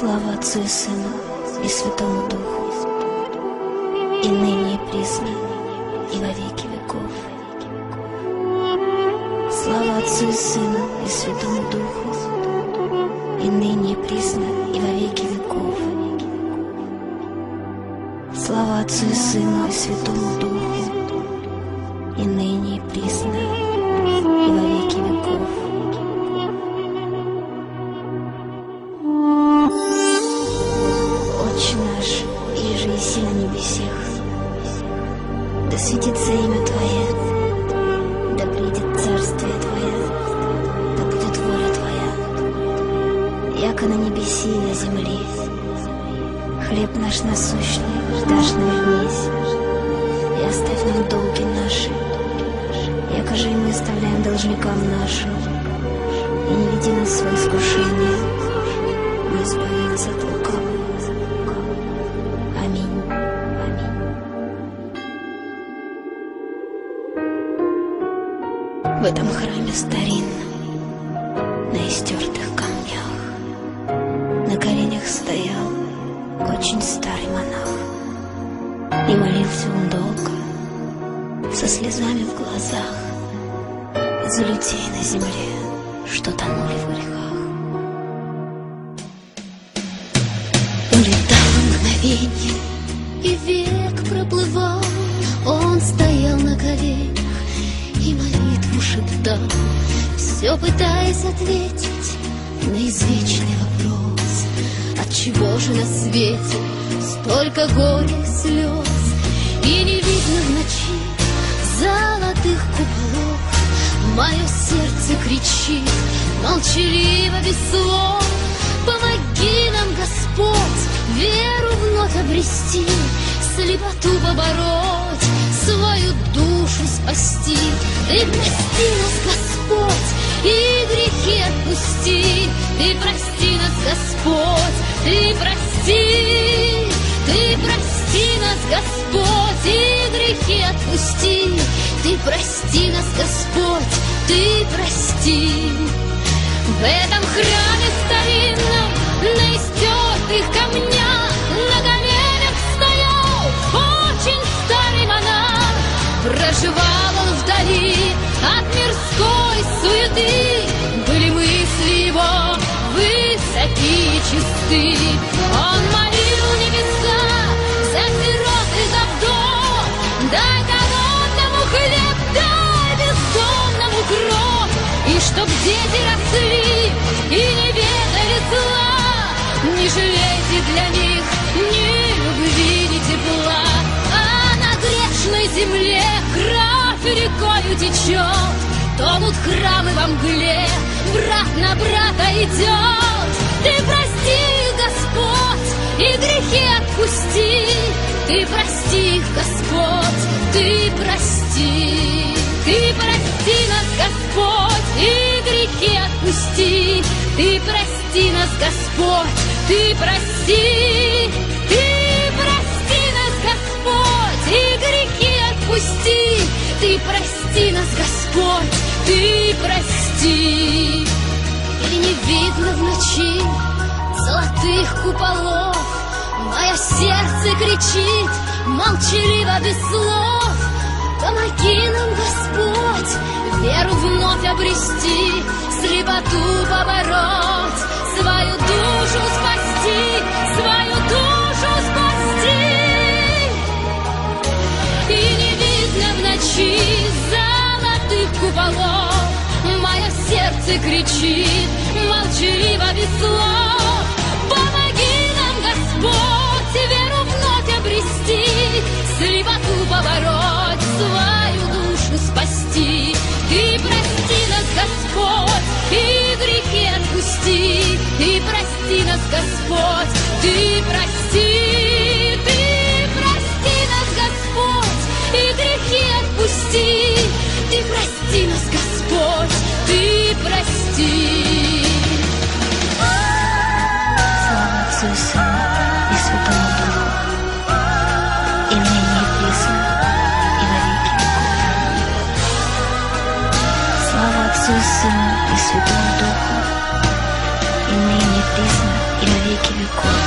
Слава Отцу и Сыну и Святому Духу, и ныне и присно, и во веки веков. Слава Отцу и Сыну и Святому Духу, и ныне и присно, и во веки веков. Слава Отцу и Сыну и Святому Духу, и ныне и присно, и во веки веков. Отче наш, иже еси на небесех, да светится имя Твое, да придет царствие Твое, да будет воля Твоя, яко на небеси и на земли. Хлеб наш насущный дашь нам днесь, и оставь нам долги наши, яко же и мы оставляем должникам нашим, и не веди нас в свои искушения, но избави нас от лукавого. Аминь. В этом храме старинном, на истертых камнях, на коленях стоял очень старый монах, и молился он долго, со слезами в глазах, за людей на земле, что тонули в грехах. Улетало мгновенье, и век проплывал, он стоял на коленях и молитву шептал, все пытаясь ответить на извечный вопрос: отчего же на свете столько горя и слез, и не видно в ночи золотых куполов? Мое сердце кричит молчаливо, без слов: помоги нам, Господь, веру вновь обрести, слепоту побороть, свою душу спасти. Ты прости нас, Господь, и грехи отпусти. Ты прости нас, Господь, ты прости. Ты прости нас, Господь, и грехи отпусти. Ты прости нас, Господь, ты прости. В этом храме старинном, на истертых камнях, на коленях стоял очень старый монах. Проживал он вдали от мирской суеты, были мысли его высоки и чисты. Он молил небеса за сирот и за вдов: дай голодному хлеб, дай бездомному кров, и чтоб дети росли и не ведали зла. Не жалейте для них ни любви, ни тепла, а на грешной земле кровь рекою течет. Тонут храмы во мгле, брат на брата идет. Ты прости их, Господь, и грехи отпусти. Ты прости их, Господь, ты прости. Ты прости нас, Господь, и грехи отпусти. Ты прости нас, Господь, ты прости. Ты прости нас, Господь, и грехи отпусти. Ты прости нас, Господь, ты прости. И не видно в ночи золотых куполов, мое сердце кричит молчаливо, без слов: помоги нам, Господь, веру вновь обрести, слепоту побороть, свою душу спасти, свою душу спасти. И не видно в ночи золотых куполов, мое сердце кричит молчаливо, без слов: помоги нам, Господь, веру вновь обрести, слепоту побороть, свою душу спасти. Ты прости нас, Господь, и грехи отпусти. Ты прости нас, Господь, ты прости. Ты прости нас, Господь, и грехи отпусти. Ты прости нас, Господь, ты прости. Слава Отцу и Сыну и Святому Духу, и ныне и присно, и во веки веков. Слава Отцу и Сыну и Святому Духу, и ныне и присно, и во веки веков. далеко.